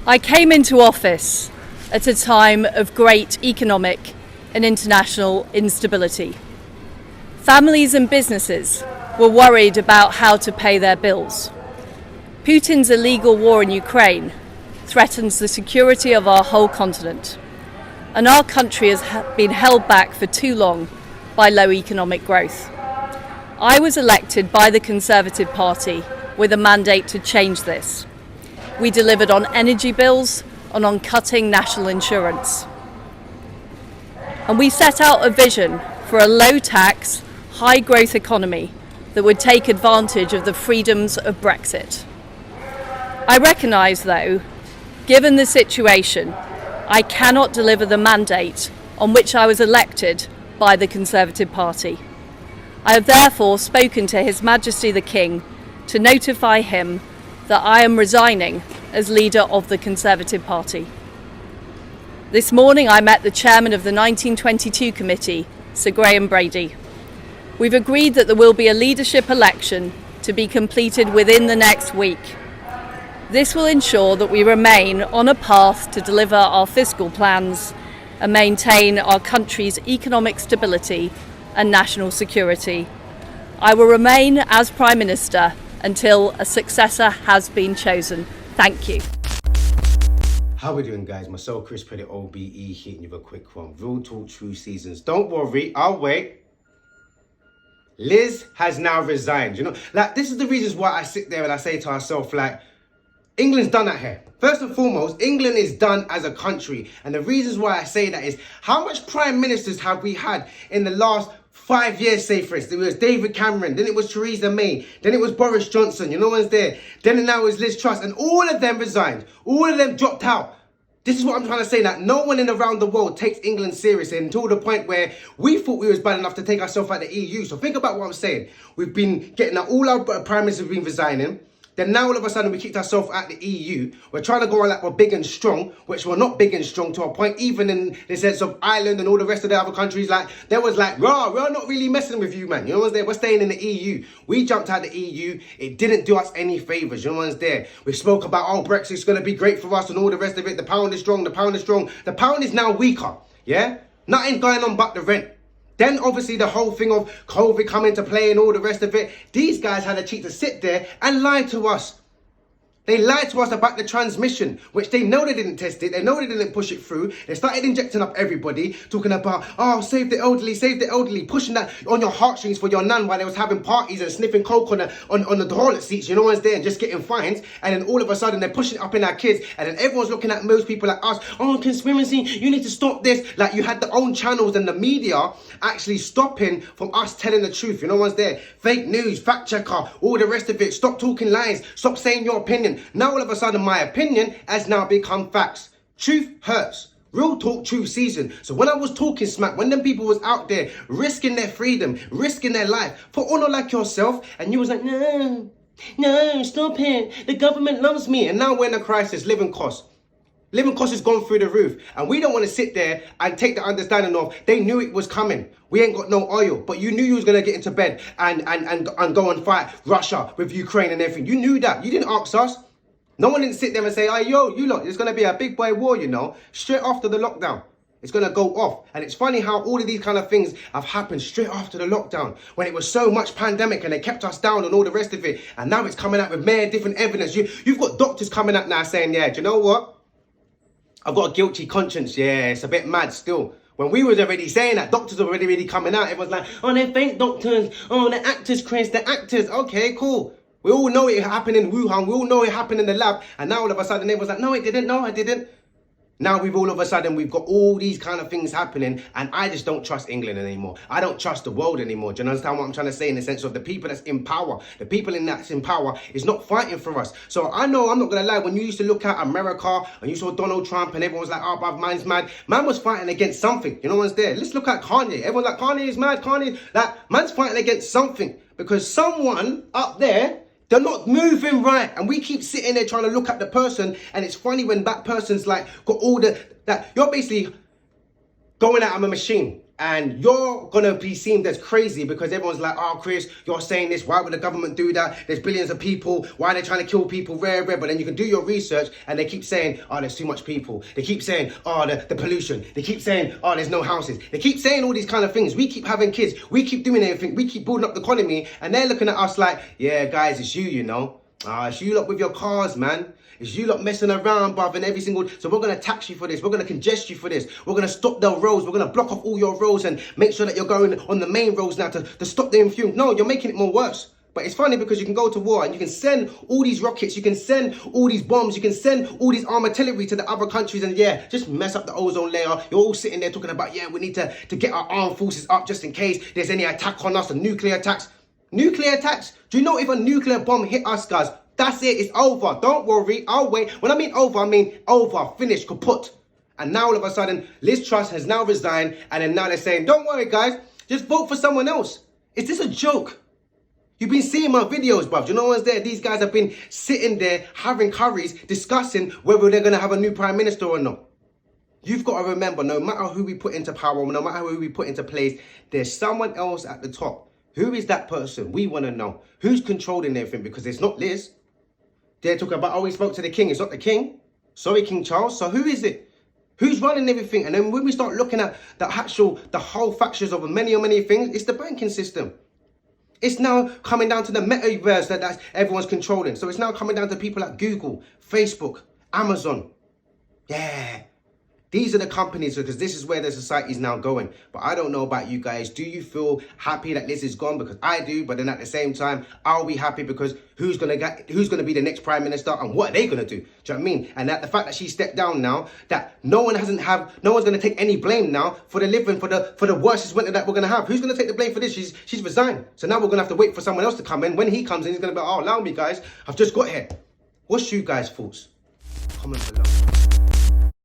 I came into office at a time of great economic and international instability. Families and businesses were worried about how to pay their bills. Putin's illegal war in Ukraine threatens the security of our whole continent, and our country has been held back for too long by low economic growth. I was elected by the Conservative Party with a mandate to change this. We delivered on energy bills and on cutting national insurance. And we set out a vision for a low-tax, high-growth economy that would take advantage of the freedoms of Brexit. I recognise, though, given the situation, I cannot deliver the mandate on which I was elected by the Conservative Party. I have therefore spoken to His Majesty the King to notify him that I am resigning as leader of the Conservative Party. This morning I met the chairman of the 1922 committee, Sir Graham Brady. We've agreed that there will be a leadership election to be completed within the next week. This will ensure that we remain on a path to deliver our fiscal plans and maintain our country's economic stability and national security. I will remain as Prime Minister until a successor has been chosen. Thank you. How we doing, guys? Myself, Chris Pretty OBE, hitting you with a quick one. Real talk, true seasons. Don't worry, I'll wait. Liz has now resigned. You know, like, this is the reasons why I sit there and I say to myself, like, England's done that here. First and foremost, England is done as a country. And the reasons why I say that is, how much prime ministers have we had in the last 5 years, say for instance? It was David Cameron, then it was Theresa May, then it was Boris Johnson, you know what's there? Then now it's Liz Truss, and all of them resigned. All of them dropped out. This is what I'm trying to say, that no one in around the world takes England seriously until the point where we thought we was bad enough to take ourselves out of the EU. So think about what I'm saying. We've been getting that, all our prime ministers have been resigning. Then now all of a sudden we kicked ourselves out of the EU. We're trying to go on like we're big and strong, which we're not big and strong to a point, even in the sense of Ireland and all the rest of the other countries. Like, there was like, rah, we're not really messing with you, man. You know what's there? We're staying in the EU. We jumped out of the EU. It didn't do us any favours. You know what's there? We spoke about, oh, Brexit's going to be great for us and all the rest of it. The pound is strong. The pound is strong. The pound is now weaker. Yeah? Nothing going on but the rent. Then obviously the whole thing of COVID coming to play and all the rest of it. These guys had a cheek to sit there and lie to us. They lied to us about the transmission, which they know they didn't test it. They know they didn't push it through. They started injecting up everybody, talking about, oh, save the elderly, pushing that on your heartstrings for your nan while they was having parties and sniffing coke on the toilet seats, you know what's there, and just getting fines. And then all of a sudden they're pushing it up in our kids, and then everyone's looking at most people like us, oh, conspiracy, you need to stop this. Like, you had the own channels and the media actually stopping from us telling the truth, you know what's there. Fake news, fact checker, all the rest of it. Stop talking lies, stop saying your opinion. Now all of a sudden my opinion has now become facts. Truth hurts. Real talk, true season. So when I was talking smack, when them people was out there risking their freedom, risking their life for honor like yourself, and you was like, no, stop it. The government loves me. And now we're in a crisis, living costs. Living costs has gone through the roof, and we don't want to sit there and take the understanding of they knew it was coming. We ain't got no oil, but you knew you was gonna get into bed and go and fight Russia with Ukraine and everything. You knew that. You didn't ask us. No one didn't sit there and say, oh, yo, you lot, there's going to be a big boy war, you know, straight after the lockdown. It's going to go off. And it's funny how all of these kind of things have happened straight after the lockdown, when it was so much pandemic and they kept us down and all the rest of it. And now it's coming out with many different evidence. You've got doctors coming out now saying, yeah, do you know what? I've got a guilty conscience. Yeah, it's a bit mad still. When we was already saying that, doctors were already really coming out. It was like, oh, they're fake doctors. Oh, the actors, Chris, the actors. Okay, cool. We all know it happened in Wuhan. We all know it happened in the lab. And now all of a sudden, they was like, no, it didn't. No, I didn't. Now we've all of a sudden, we've got all these kind of things happening. And I just don't trust England anymore. I don't trust the world anymore. Do you understand what I'm trying to say? In the sense of the people that's in power. The people that's in power is not fighting for us. So I know, I'm not going to lie. When you used to look at America and you saw Donald Trump and everyone was like, oh, bruv, man's mad. Man was fighting against something. You know what's there? Let's look at Kanye. Everyone's like, Kanye is mad. Kanye. Like, man's fighting against something. Because someone up there, they're not moving right. And we keep sitting there trying to look at the person. And it's funny when that person's like got all that you're basically going out of a machine. And you're gonna be seen as crazy because everyone's like, oh, Chris, you're saying this. Why would the government do that? There's billions of people. Why are they trying to kill people? Rare. But then you can do your research and they keep saying, oh, there's too much people. They keep saying, oh, the pollution. They keep saying, oh, there's no houses. They keep saying all these kind of things. We keep having kids. We keep doing everything. We keep building up the economy. And they're looking at us like, yeah, guys, it's you know. It's you lot with your cars, man. It's you lot messing around, bruv, and every single... So we're going to tax you for this. We're going to congest you for this. We're going to stop the roads. We're going to block off all your roads and make sure that you're going on the main roads now to stop the fumes. No, you're making it more worse. But it's funny because you can go to war and you can send all these rockets. You can send all these bombs. You can send all these artillery to the other countries and, yeah, just mess up the ozone layer. You're all sitting there talking about, yeah, we need to get our armed forces up just in case there's any attack on us, the nuclear attacks. Nuclear attacks? Do you know if a nuclear bomb hit us, guys? That's it, it's over. Don't worry, I'll wait. When I mean over, finished, kaput. And now all of a sudden, Liz Truss has now resigned, and then now they're saying, don't worry, guys, just vote for someone else. Is this a joke? You've been seeing my videos, bruv. Do you know what's there? These guys have been sitting there, having curries, discussing whether they're going to have a new prime minister or not. You've got to remember, no matter who we put into power, no matter who we put into place, there's someone else at the top. Who is that person? We want to know. Who's controlling everything? Because it's not Liz. They're talking about, oh, we spoke to the king. It's not the king. Sorry, King Charles. So who is it? Who's running everything? And then when we start looking at the whole factions of many things, it's the banking system. It's now coming down to the metaverse that everyone's controlling. So it's now coming down to people like Google, Facebook, Amazon. Yeah. These are the companies, because this is where the society is now going. But I don't know about you guys. Do you feel happy that Liz is gone? Because I do. But then at the same time, I'll be happy because who's gonna be the next prime minister and what are they gonna do? Do you know what I mean? And that the fact that she stepped down now, that no one's gonna take any blame now for the living, for the worst winter that we're gonna have. Who's gonna take the blame for this? She's resigned. So now we're gonna have to wait for someone else to come in. When he comes in, he's gonna be, oh, allow me, guys. I've just got here. What's you guys' thoughts? Comment below.